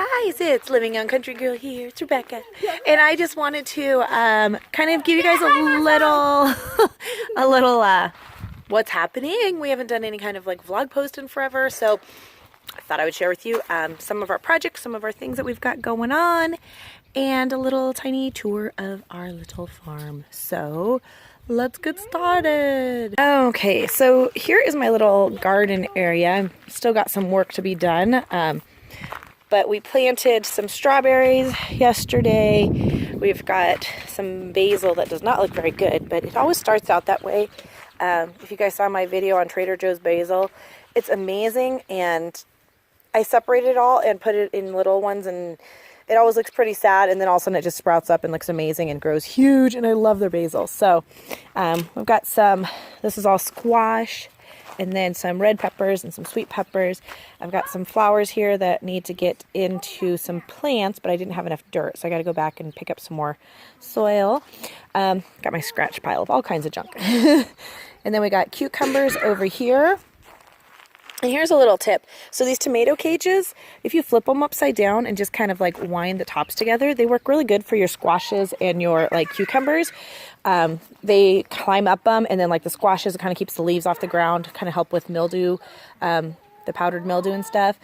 guys, it's Living Young Country Girl here. It's Rebecca, and I just wanted to kind of give you guys a little what's happening. We haven't done any kind of like vlog post in forever, so I thought I would share with you some of our projects, some of our things that we've got going on, and a little tiny tour of our little farm. So let's get started. Okay, so here is my little garden area. I've still got some work to be done. But we planted some strawberries yesterday. We've got some basil that does not look very good, but it always starts out that way. If you guys saw my video on Trader Joe's basil, it's amazing. And I separated it all and put it in little ones, and it always looks pretty sad. And then all of a sudden it just sprouts up and looks amazing and grows huge. And I love their basil. So we've got some, this is all squash, and then some red peppers and some sweet peppers. I've got some flowers here that need to get into some plants, but I didn't have enough dirt, so I got to go back and pick up some more soil. Got my scratch pile of all kinds of junk. And then we got cucumbers over here. And here's a little tip. So these tomato cages, if you flip them upside down and just kind of like wind the tops together, they work really good for your squashes and your like cucumbers. They climb up them, and then like the squashes, it kind of keeps the leaves off the ground, kind of help with mildew, the powdered mildew and stuff.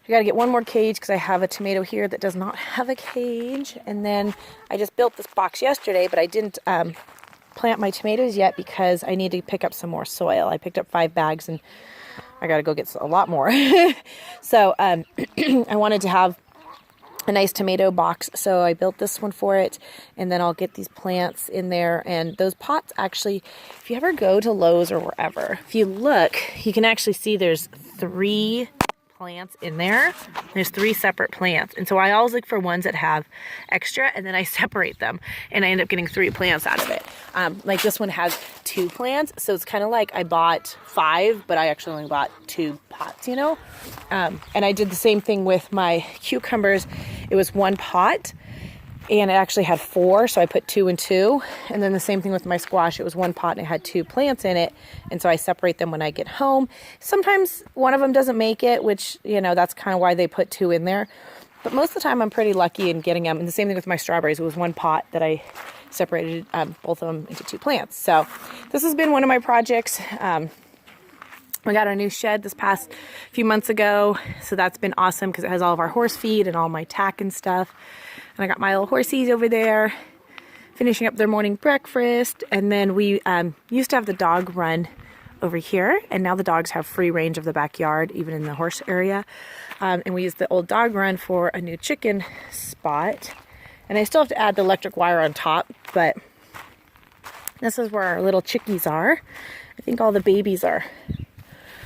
I got to get one more cage because I have a tomato here that does not have a cage. And then I just built this box yesterday, but I didn't plant my tomatoes yet because I need to pick up some more soil. I picked up 5 bags and I got to go get a lot more. So I wanted to have a nice tomato box, so I built this one for it, and then I'll get these plants in there. And those pots, actually, if you ever go to Lowe's or wherever, if you look, you can actually see there's 3 plants in there. There's 3 separate plants, and so I always look for ones that have extra, and then I separate them, and I end up getting 3 plants out of it. Like this one has 2 plants, so it's kind of like I bought 5, but I actually only bought 2 pots, you know. And I did the same thing with my cucumbers. It was 1 pot, and it actually had 4, so I put 2 and 2. And then the same thing with my squash. It was 1 pot and it had 2 plants in it, and so I separate them when I get home. Sometimes one of them doesn't make it, which, you know, that's kind of why they put 2 in there. But most of the time I'm pretty lucky in getting them. And the same thing with my strawberries. It was 1 pot that I separated both of them into 2 plants. So this has been one of my projects. We got our new shed this past few months ago, so that's been awesome because it has all of our horse feed and all my tack and stuff. And I got my little horsies over there finishing up their morning breakfast. And then we used to have the dog run over here, and now the dogs have free range of the backyard, even in the horse area. And we used the old dog run for a new chicken spot. And I still have to add the electric wire on top, but this is where our little chickies are. I think all the babies are.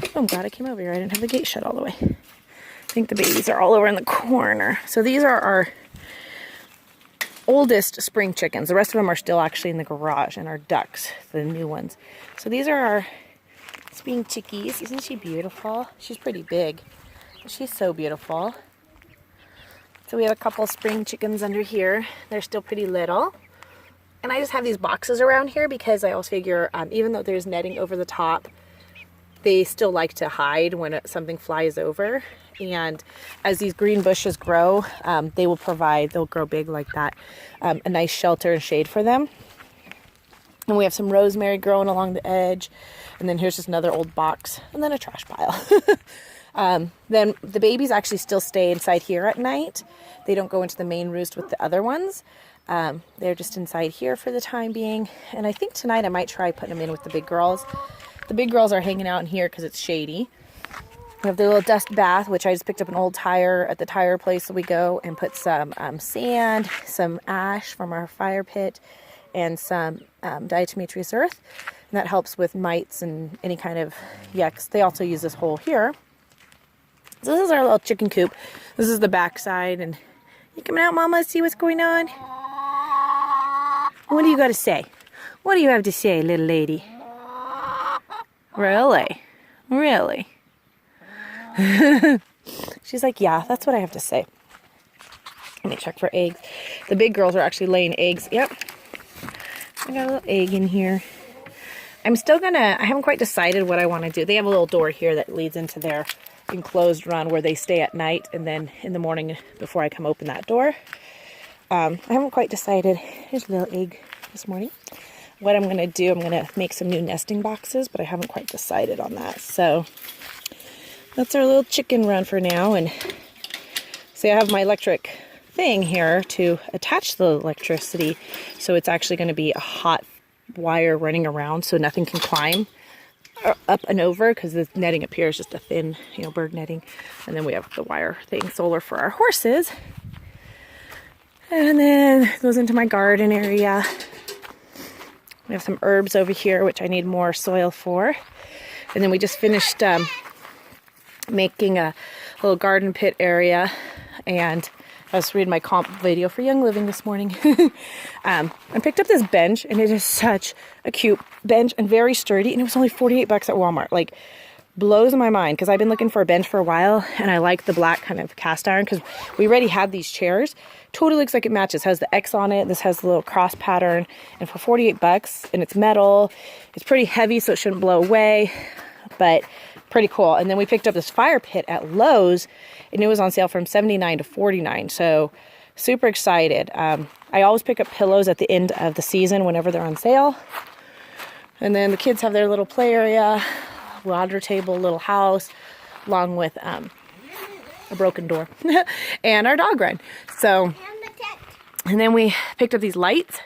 Oh, I'm glad I came over here. I didn't have the gate shut all the way. I think the babies are all over in the corner. So these are our oldest spring chickens. The rest of them are still actually in the garage, and our ducks, the new ones. So these are our spring chickies. Isn't she beautiful? She's pretty big. She's so beautiful. So we have a couple spring chickens under here. They're still pretty little. And I just have these boxes around here because I always figure, even though there's netting over the top, they still like to hide when something flies over. And as these green bushes grow, they'll grow big like that, a nice shelter and shade for them. And we have some rosemary growing along the edge. And then here's just another old box, and then a trash pile. Then the babies actually still stay inside here at night. They don't go into the main roost with the other ones. They're just inside here for the time being. And I think tonight I might try putting them in with the big girls. The big girls are hanging out in here because it's shady. We have the little dust bath, which I just picked up an old tire at the tire place that we go, and put some sand, some ash from our fire pit, and some diatomaceous earth. And that helps with mites and any kind of yucks. They also use this hole here. So this is our little chicken coop. This is the back side. And you coming out, Mama? See what's going on? What do you got to say? What do you have to say, little lady? Really? Really? She's like, yeah, that's what I have to say. Let me check for eggs. The big girls are actually laying eggs. Yep. I got a little egg in here. I haven't quite decided what I want to do. They have a little door here that leads into their enclosed run where they stay at night, and then in the morning before I come open that door. I haven't quite decided. Here's a little egg this morning. What I'm going to do, I'm going to make some new nesting boxes, but I haven't quite decided on that. So that's our little chicken run for now. And see, I have my electric thing here to attach the electricity. So it's actually going to be a hot wire running around so nothing can climb up and over, because the netting up here is just a thin, you know, bird netting. And then we have the wire thing, solar for our horses. And then it goes into my garden area. We have some herbs over here, which I need more soil for. And then we just finished making a little garden pit area. And I was reading my comp video for Young Living this morning. I picked up this bench, and it is such a cute bench and very sturdy. And it was only 48 bucks at Walmart. Like, blows my mind, because I've been looking for a bench for a while, and I like the black kind of cast iron because we already had these chairs. Totally looks like it matches. Has the X on it. This has the little cross pattern, and for 48 bucks, and it's metal. It's pretty heavy, so it shouldn't blow away, but pretty cool. And then we picked up this fire pit at Lowe's, and it was on sale from $79 to $49. So super excited. I always pick up pillows at the end of the season whenever they're on sale. And then the kids have their little play area, water table, little house, along with a broken door and our dog run. So, and then we picked up these lights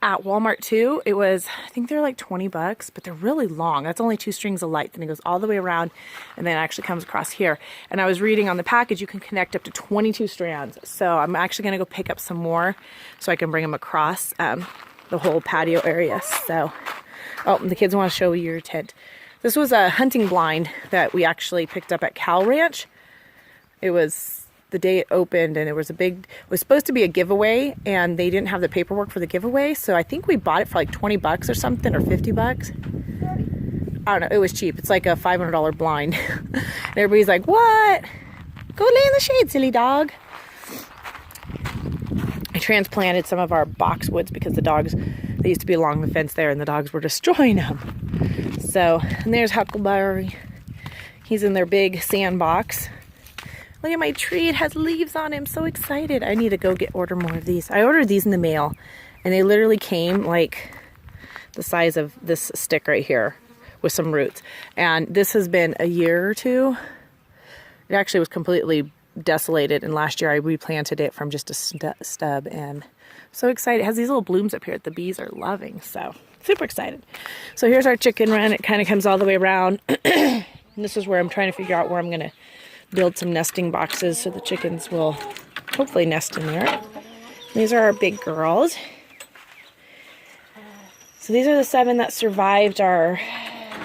at Walmart too. It was, I think they're like 20 bucks, but they're really long. That's only 2 strings of lights, and it goes all the way around, and then it actually comes across here. And I was reading on the package, you can connect up to 22 strands. So I'm actually going to go pick up some more so I can bring them across the whole patio area. So, oh, the kids want to show you your tent. This was a hunting blind that we actually picked up at Cal Ranch. It was the day it opened, and it was supposed to be a giveaway, and they didn't have the paperwork for the giveaway. So I think we bought it for like 20 bucks or something, or 50 bucks. I don't know. It was cheap. It's like a $500 blind. And everybody's like, what? Go lay in the shade, silly dog. I transplanted some of our boxwoods because the dogs, they used to be along the fence there, and the dogs were destroying them. So, and there's Huckleberry. He's in their big sandbox. Look at my tree. It has leaves on it. I'm so excited. I need to go order more of these. I ordered these in the mail, and they literally came like the size of this stick right here with some roots. And this has been a year or two. It actually was completely desolated, and last year I replanted it from just a stub, and so excited. It has these little blooms up here that the bees are loving, so super excited. So here's our chicken run. It kind of comes all the way around. And this is where I'm trying to figure out where I'm going to build some nesting boxes so the chickens will hopefully nest in there. These are our big girls. So these are the 7 that survived our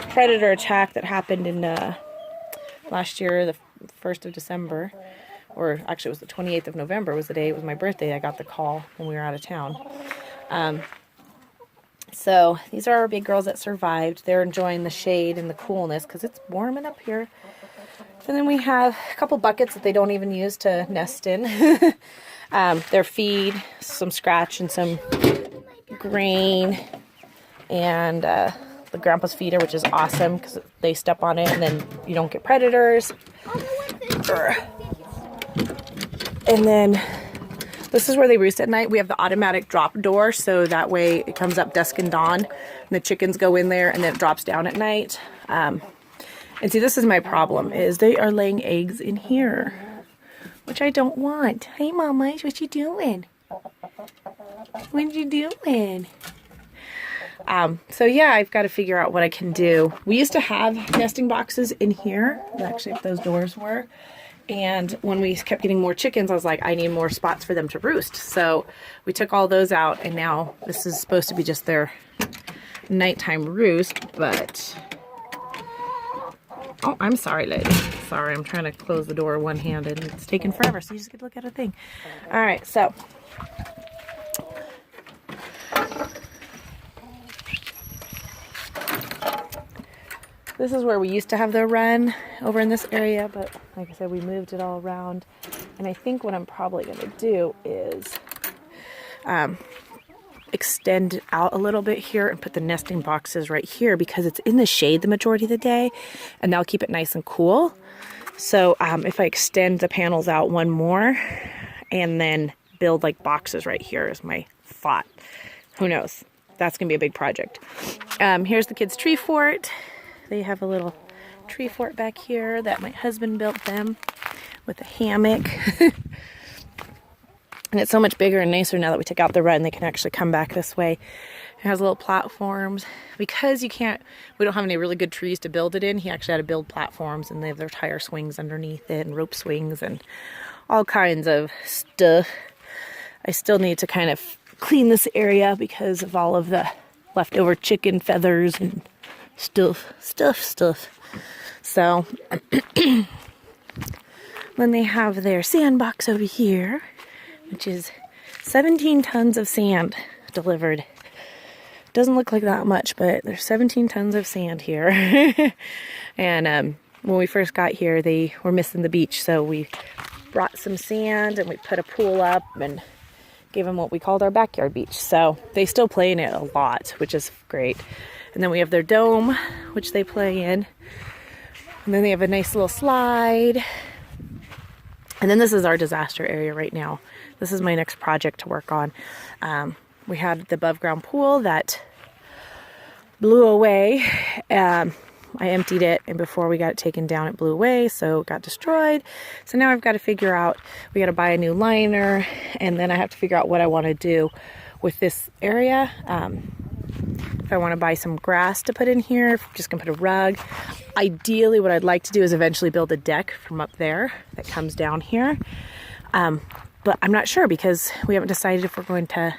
predator attack that happened in last year, the 1st of December. Or actually it was the 28th of November was the day, it was my birthday. I got the call when we were out of town. So these are our big girls that survived. They're enjoying the shade and the coolness because it's warming up here. And then we have a couple buckets that they don't even use to nest in. Their feed, some scratch and some grain, and the grandpa's feeder, which is awesome because they step on it and then you don't get predators. And then this is where they roost at night. We have the automatic drop door, so that way it comes up dusk and dawn, and the chickens go in there, and then it drops down at night. And see, this is my problem, is they are laying eggs in here, which I don't want. Hey, Mama, what you doing? What you doing? So yeah, I've got to figure out what I can do. We used to have nesting boxes in here, actually, if those doors were. And when we kept getting more chickens, I was like, I need more spots for them to roost. So we took all those out, and now this is supposed to be just their nighttime roost, but... Oh, I'm sorry, lady. Sorry, I'm trying to close the door one-handed. It's taking forever, so you just get to look at a thing. All right, so... This is where we used to have the run, over in this area, but like I said, we moved it all around. And I think what I'm probably going to do is extend out a little bit here and put the nesting boxes right here because it's in the shade the majority of the day, and that'll keep it nice and cool. So if I extend the panels out one more and then build like boxes right here is my thought. Who knows? That's gonna be a big project. Here's the kids' tree fort. They have a little tree fort back here that my husband built them with a hammock. And it's so much bigger and nicer now that we took out the rut and they can actually come back this way. It has little platforms. Because we don't have any really good trees to build it in, he actually had to build platforms, and they have their tire swings underneath it and rope swings and all kinds of stuff. I still need to kind of clean this area because of all of the leftover chicken feathers and stuff. So then they have their sandbox over here, which is 17 tons of sand delivered. Doesn't look like that much, but there's 17 tons of sand here. And when we first got here, they were missing the beach, so we brought some sand and we put a pool up and gave them what we called our backyard beach. So they still play in it a lot, which is great. And then we have their dome, which they play in. And then they have a nice little slide. And then this is our disaster area right now. This is my next project to work on. We had the above ground pool that blew away. I emptied it, and before we got it taken down, it blew away, so it got destroyed. So now I've got to figure out, we got to buy a new liner, and then I have to figure out what I want to do with this area. If I want to buy some grass to put in here, if I'm just going to put a rug. Ideally, what I'd like to do is eventually build a deck from up there that comes down here. But I'm not sure because we haven't decided if we're going to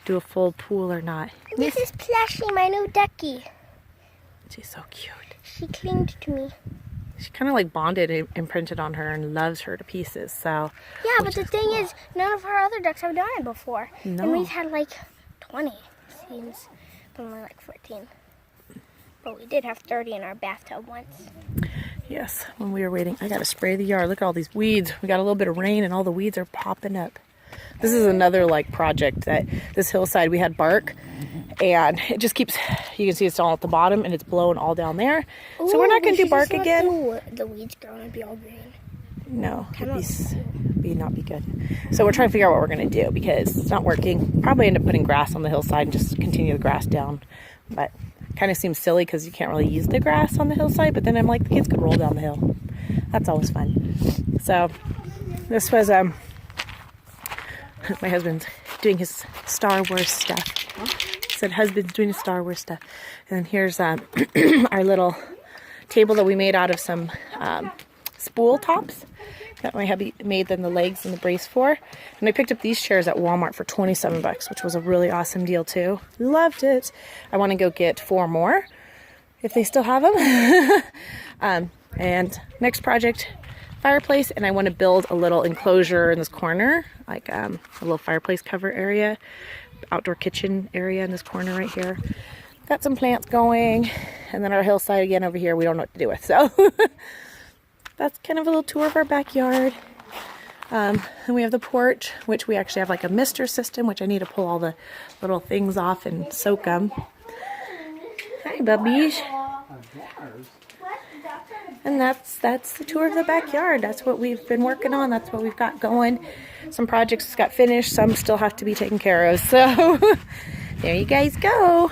do a full pool or not. This is Plushy, my new ducky. She's so cute. She clinged to me. She kind of like bonded and imprinted on her and loves her to pieces. So yeah, but the thing is, none of our other ducks have done it before. No. And we've had like 20 seems, but only like 14. But we did have 30 in our bathtub once. Yes, when we were waiting, I gotta spray the yard. Look at all these weeds. We got a little bit of rain and all the weeds are popping up. This is another like project that this hillside we had bark and it just keeps, you can see it's all at the bottom and it's blowing all down there. So we're not gonna do bark again. The weeds grow and be all green. No, it'd be not be good. So we're trying to figure out what we're gonna do because it's not working. Probably end up putting grass on the hillside and just continue the grass down. But kind of seems silly because you can't really use the grass on the hillside, but then I'm like, the kids could roll down the hill. That's always fun. So this was my husband's doing his Star Wars stuff. Said husband's doing his Star Wars stuff. And then here's our little table that we made out of some spool tops that my hubby made them the legs and the brace for. And I picked up these chairs at Walmart for 27 bucks, which was a really awesome deal too. Loved it. I want to go get 4 more if they still have them. And next project, fireplace, and I want to build a little enclosure in this corner, like a little fireplace cover area, outdoor kitchen area in this corner right here. Got some plants going, and then our hillside again over here we don't know what to do with, so that's kind of a little tour of our backyard. And we have the porch, which we actually have like a mister system, which I need to pull all the little things off and soak them. Hi, bubbies. And that's the tour of the backyard. That's what we've been working on. That's what we've got going. Some projects got finished. Some still have to be taken care of. So there you guys go.